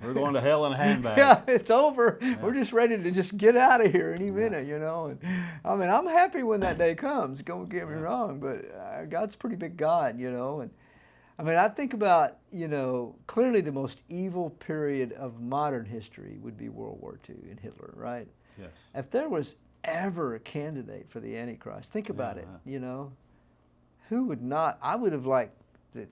[SPEAKER 1] We're going to hell in a handbag.
[SPEAKER 2] Yeah, it's over.
[SPEAKER 1] Yeah.
[SPEAKER 2] We're just ready to just get out of here any minute, you know. And I mean, I'm happy when that day comes. Don't get me wrong, but God's a pretty big God, you know. And I mean, I think about, you know, clearly the most evil period of modern history would be World War II and Hitler, right?
[SPEAKER 1] Yes.
[SPEAKER 2] If there was ever a candidate for the Antichrist, think about it, you know. Who would not? I would have liked.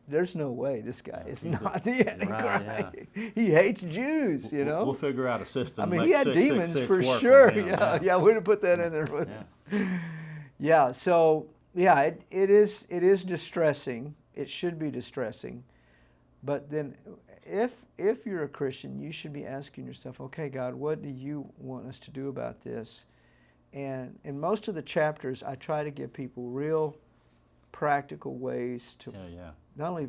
[SPEAKER 2] There's no way this guy is not the Antichrist. Right, yeah. He hates Jews, you know.
[SPEAKER 1] We'll figure out a system.
[SPEAKER 2] I mean, he had demons for sure. Yeah, we'd have put that in there. Yeah. So yeah, it is distressing. It should be distressing, but then if you're a Christian, you should be asking yourself, okay, God, what do you want us to do about this? And in most of the chapters, I try to give people real practical ways to not only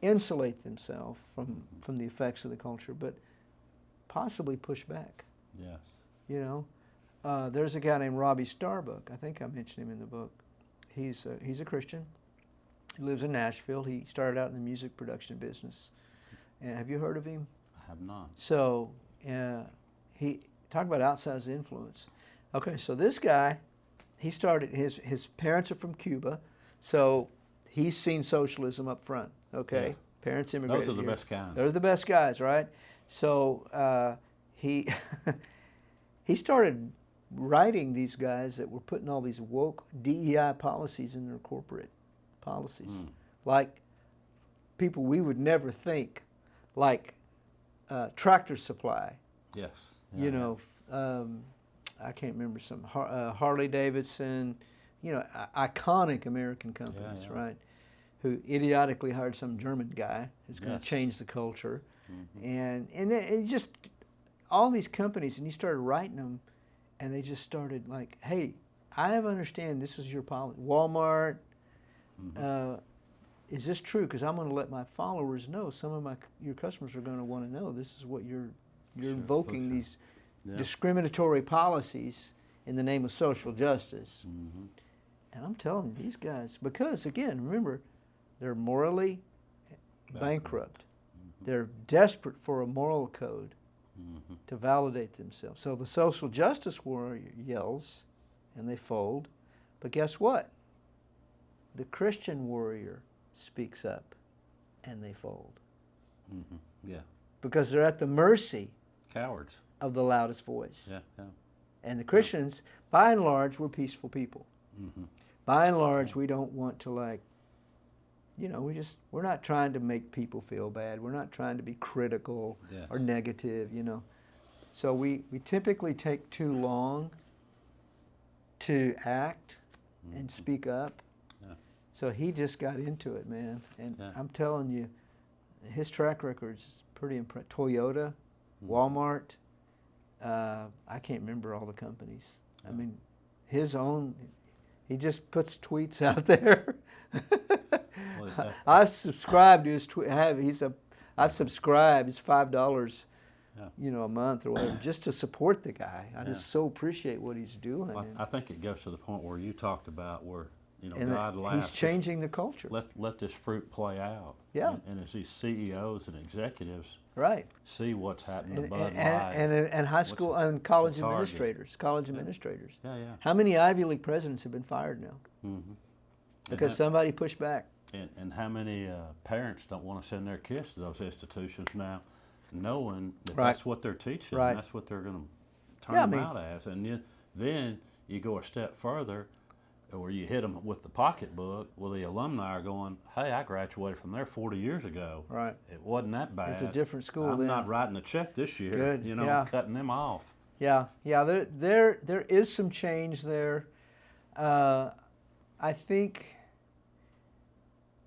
[SPEAKER 2] insulate themselves from the effects of the culture, but possibly push back.
[SPEAKER 1] Yes.
[SPEAKER 2] You know, there's a guy named Robbie Starbuck. I think I mentioned him in the book. He's a Christian. He lives in Nashville. He started out in the music production business. And have you heard of him?
[SPEAKER 1] I have not.
[SPEAKER 2] So he talk about outsized influence. Okay, so this guy, he started. His parents are from Cuba. So he's seen socialism up front, okay? Yeah. Parents immigrated
[SPEAKER 1] Those are the
[SPEAKER 2] here.
[SPEAKER 1] best guys.
[SPEAKER 2] Those are the best guys, right? So he started writing these guys that were putting all these woke DEI policies in their corporate policies. Like people we would never think, like Tractor Supply.
[SPEAKER 1] Yes.
[SPEAKER 2] Yeah. You know, I can't remember some, Harley Davidson, you know, iconic American companies, right? Who idiotically hired some German guy who's going to change the culture. And it just, all these companies, and you started writing them, and they just started like, hey, I have understand this is your policy. Walmart, is this true? Because I'm going to let my followers know. Some of your customers are going to want to know this is what you're invoking these discriminatory policies in the name of social justice. And I'm telling you, these guys, because again, remember, they're morally bankrupt. They're desperate for a moral code to validate themselves. So the social justice warrior yells and they fold. But guess what? The Christian warrior speaks up and they fold.
[SPEAKER 1] Yeah.
[SPEAKER 2] Because they're at the mercy
[SPEAKER 1] cowards
[SPEAKER 2] of the loudest voice.
[SPEAKER 1] Yeah.
[SPEAKER 2] And the Christians, by and large, we're peaceful people. By and large, we don't want to, like, you know, we're not trying to make people feel bad. We're not trying to be critical or negative, you know. So we typically take too long to act and speak up. So he just got into it, man. And I'm telling you, his track record's pretty impressive. Toyota, Walmart, I can't remember all the companies. I mean, his own, he just puts tweets out there. I've subscribed to his I've subscribed. It's $5, you know, a month or whatever, just to support the guy. I just so appreciate what he's doing.
[SPEAKER 1] Well, I think it goes to the point where you talked about where, you know,
[SPEAKER 2] and
[SPEAKER 1] God laughs.
[SPEAKER 2] He's changing the culture.
[SPEAKER 1] Let this fruit play out.
[SPEAKER 2] Yeah.
[SPEAKER 1] And as these CEOs and executives see what's happening to Bud Light.
[SPEAKER 2] And high school and college administrators.
[SPEAKER 1] Yeah.
[SPEAKER 2] How many Ivy League presidents have been fired now? Because somebody pushed back.
[SPEAKER 1] And how many parents don't want to send their kids to those institutions now, knowing that that's what they're teaching, and that's what they're going to turn them out as. And then you go a step further, where you hit them with the pocketbook. Well, the alumni are going, hey, I graduated from there 40 years ago.
[SPEAKER 2] Right.
[SPEAKER 1] It wasn't that bad.
[SPEAKER 2] It's a different school
[SPEAKER 1] I'm
[SPEAKER 2] then.
[SPEAKER 1] not writing a check this year.
[SPEAKER 2] Good.
[SPEAKER 1] You know, cutting them off.
[SPEAKER 2] Yeah. There is some change there. I think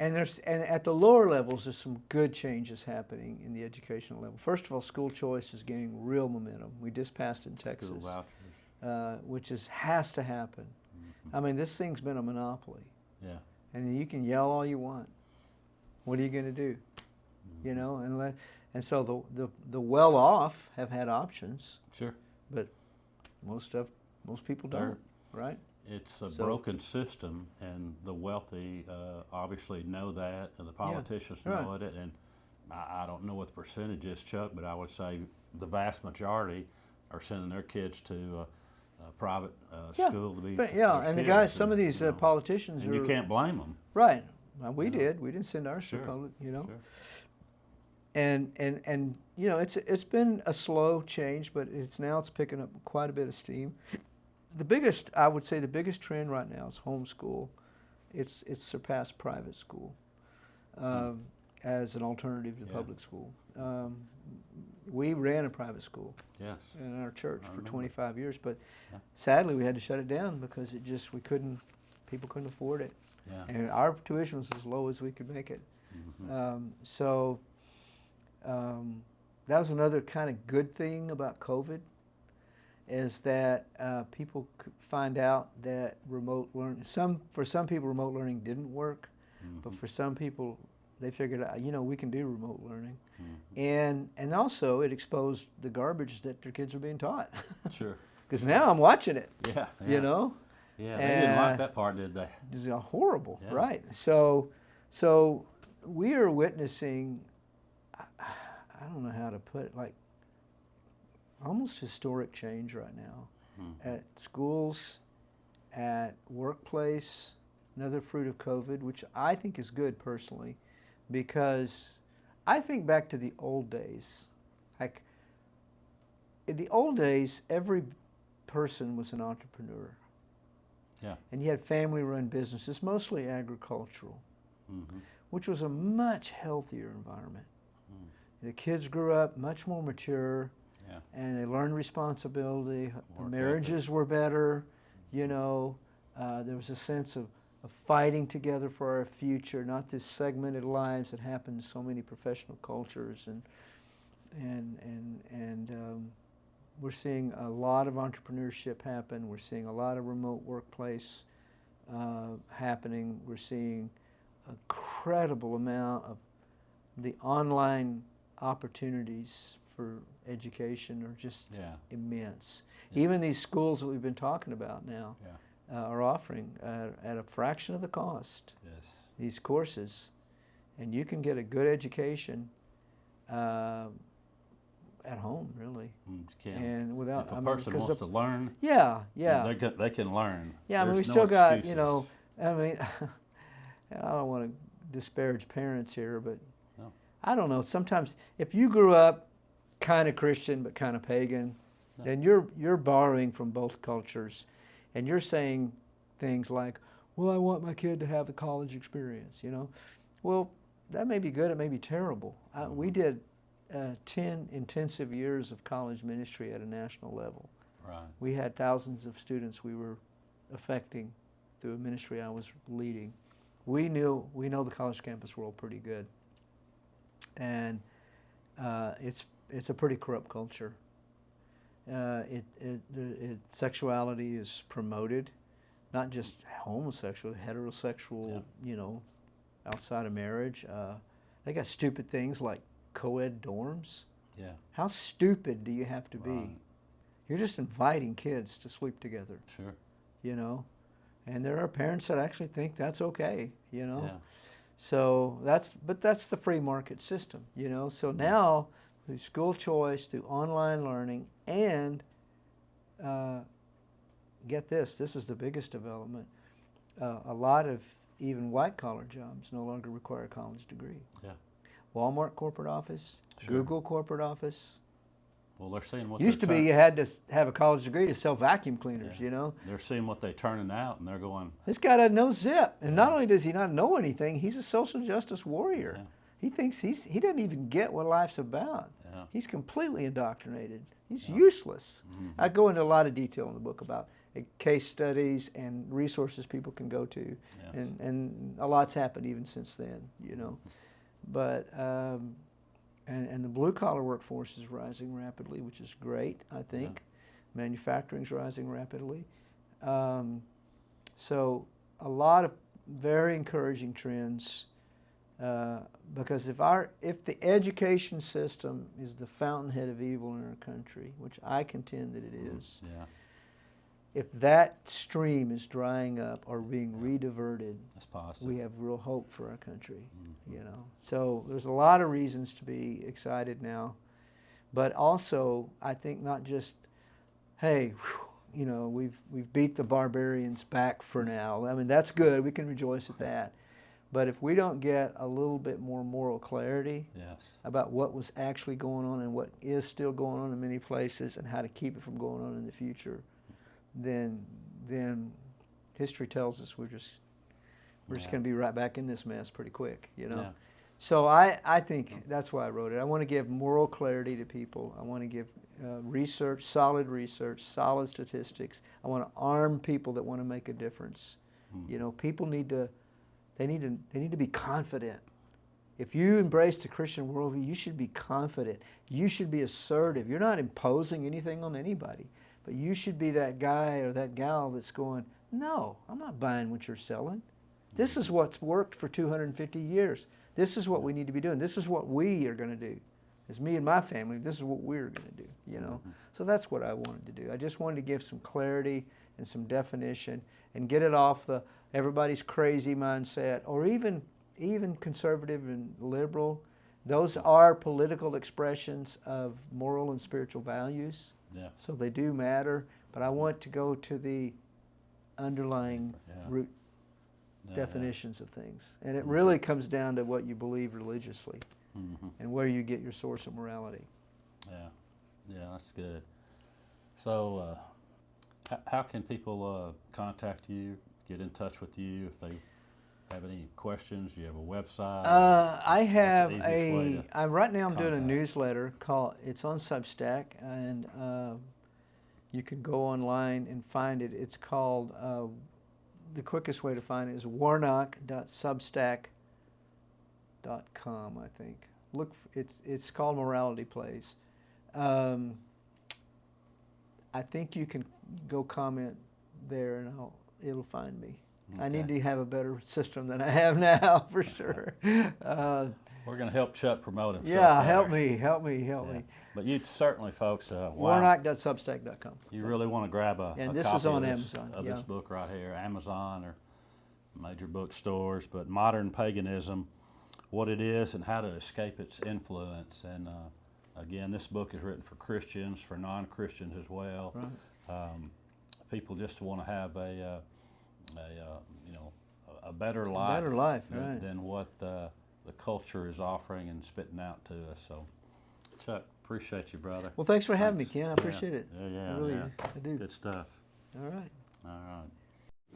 [SPEAKER 2] And at the lower levels, there's some good changes happening in the educational level. First of all, school choice is gaining real momentum. We just passed in Texas,
[SPEAKER 1] School vouchers.
[SPEAKER 2] which has to happen.
[SPEAKER 1] Mm-hmm.
[SPEAKER 2] I mean, this thing's been a monopoly.
[SPEAKER 1] Yeah.
[SPEAKER 2] And you can yell all you want. What are you going to do?
[SPEAKER 1] Mm-hmm.
[SPEAKER 2] You know, and so the well-off have had options,
[SPEAKER 1] Sure.
[SPEAKER 2] but most people don't, right?
[SPEAKER 1] It's a broken system, and the wealthy obviously know that, and the politicians know it. And I don't know what the percentage is, Chuck, but I would say the vast majority are sending their kids to a private school to be.
[SPEAKER 2] But and the guys, some of these politicians
[SPEAKER 1] and you can't blame them.
[SPEAKER 2] Right. Well, we did. We didn't send ours to public, you know.
[SPEAKER 1] Sure.
[SPEAKER 2] And you know, it's been a slow change, but it's picking up quite a bit of steam. I would say the biggest trend right now is homeschool. It's surpassed private school as an alternative to public school. We ran a private school in our church for 25 years, but sadly we had to shut it down because people couldn't afford it.
[SPEAKER 1] Yeah.
[SPEAKER 2] And our tuition was as low as we could make it.
[SPEAKER 1] Mm-hmm.
[SPEAKER 2] That was another kind of good thing about COVID, is that people could find out that remote learning, for some people remote learning didn't work, but for some people they figured out, we can do remote learning. And also it exposed the garbage that their kids were being taught.
[SPEAKER 1] Sure.
[SPEAKER 2] Because now I'm watching it.
[SPEAKER 1] Yeah.
[SPEAKER 2] You know?
[SPEAKER 1] Yeah, they didn't like that part, did they?
[SPEAKER 2] It's horrible, right? So we are witnessing, I don't know how to put it, like almost historic change right now at schools, at workplace. Another fruit of COVID, which I think is good personally, because I think back to the old days. Like in the old days, every person was an entrepreneur.
[SPEAKER 1] Yeah.
[SPEAKER 2] And you had family-run businesses, mostly agricultural, which was a much healthier environment. The kids grew up much more mature, and they learned responsibility. The marriages were better, there was a sense of fighting together for our future, not this segmented lives that happen in so many professional cultures. And we're seeing a lot of entrepreneurship happen. We're seeing a lot of remote workplace happening. We're seeing an incredible amount of the online opportunities for education are just immense. Even these schools that we've been talking about now are offering at a fraction of the cost these courses, and you can get a good education at home, really. And without,
[SPEAKER 1] if a person wants to learn, they can learn.
[SPEAKER 2] Yeah, I mean, we still got, I mean, I don't want to disparage parents here, but I don't know. Sometimes if you grew up kind of Christian but kind of pagan, then you're borrowing from both cultures, and you're saying things like, well, I want my kid to have the college experience, Well, that may be good, it may be terrible. We did 10 intensive years of college ministry at a national level.
[SPEAKER 1] Right.
[SPEAKER 2] We had thousands of students we were affecting through a ministry I was leading. We know the college campus world pretty good, and it's a pretty corrupt culture. Sexuality is promoted, not just homosexual, heterosexual, outside of marriage. They got stupid things like co-ed dorms.
[SPEAKER 1] Yeah.
[SPEAKER 2] How stupid do you have to be? You're just inviting kids to sleep together.
[SPEAKER 1] Sure.
[SPEAKER 2] And there are parents that actually think that's okay,
[SPEAKER 1] Yeah.
[SPEAKER 2] So that's the free market system, So now through school choice, through online learning, and get this is the biggest development. A lot of even white-collar jobs no longer require a college degree.
[SPEAKER 1] Yeah.
[SPEAKER 2] Walmart corporate office, Google corporate office.
[SPEAKER 1] Well, they're seeing what
[SPEAKER 2] used to be you had to have a college degree to sell vacuum cleaners,
[SPEAKER 1] They're seeing what they're turning out, and they're going,
[SPEAKER 2] this guy doesn't know zip. And not only does he not know anything, he's a social justice warrior.
[SPEAKER 1] Yeah.
[SPEAKER 2] He thinks he doesn't even get what life's about.
[SPEAKER 1] Yeah. Yeah.
[SPEAKER 2] He's completely indoctrinated. He's useless. I go into a lot of detail in the book about case studies and resources people can go to, and a lot's happened even since then, you know. But and the blue collar workforce is rising rapidly, which is great, I think. Manufacturing's rising rapidly. So a lot of very encouraging trends, because if the education system is the fountainhead of evil in our country, which I contend that it is, if that stream is drying up or being rediverted,
[SPEAKER 1] that's positive.
[SPEAKER 2] we have real hope for our country. You know, so there's a lot of reasons to be excited now, but also I think not just, hey, you know, we've beat the barbarians back for now. I mean, that's good. We can rejoice at that. But if we don't get a little bit more moral clarity about what was actually going on and what is still going on in many places and how to keep it from going on in the future, then history tells us we're just going to be right back in this mess pretty quick, you know. So I think that's why I wrote it. I want to give moral clarity to people. I want to give research, solid statistics. I want to arm people that want to make a difference. You know, people need to be confident. If you embrace the Christian worldview, you should be confident. You should be assertive. You're not imposing anything on anybody, but you should be that guy or that gal that's going, no, I'm not buying what you're selling. This is what's worked for 250 years. This is what we need to be doing. This is what we are going to do. As me and my family, this is what we're going to do, you know. So that's what I wanted to do. I just wanted to give some clarity and some definition and get it off the everybody's crazy mindset, or even conservative and liberal. Those are political expressions of moral and spiritual values. So they do matter, but I want to go to the underlying root definitions of things. And it really comes down to what you believe religiously and where you get your source of morality.
[SPEAKER 1] Yeah, that's good. So how can people contact you, get in touch with you if they have any questions? Do you have a website?
[SPEAKER 2] I have right now I'm doing a
[SPEAKER 1] contact?
[SPEAKER 2] newsletter it's on Substack, and you can go online and find it. It's called, the quickest way to find it is warnock.substack.com, I think. It's called Morality Plays. I think you can go comment there and it'll find me. I need to have a better system than I have now, for sure.
[SPEAKER 1] We're going to help Chuck promote himself.
[SPEAKER 2] Yeah,
[SPEAKER 1] better.
[SPEAKER 2] help me.
[SPEAKER 1] But you certainly, folks,
[SPEAKER 2] Warnock.substack.com.
[SPEAKER 1] You really want to grab a
[SPEAKER 2] this
[SPEAKER 1] copy
[SPEAKER 2] is on
[SPEAKER 1] of
[SPEAKER 2] Amazon.
[SPEAKER 1] This book right here, Amazon or major bookstores. But Modern Paganism, what it is and how to escape its influence. And again, this book is written for Christians, for non-Christians as well.
[SPEAKER 2] Right.
[SPEAKER 1] People just want to have a better life, than what the culture is offering and spitting out to us. So, Chuck, appreciate you, brother.
[SPEAKER 2] Well, thanks for having me, Ken. I appreciate it.
[SPEAKER 1] Yeah,
[SPEAKER 2] I do.
[SPEAKER 1] Good stuff.
[SPEAKER 2] All right.
[SPEAKER 1] All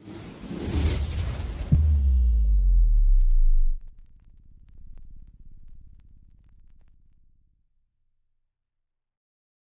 [SPEAKER 1] right.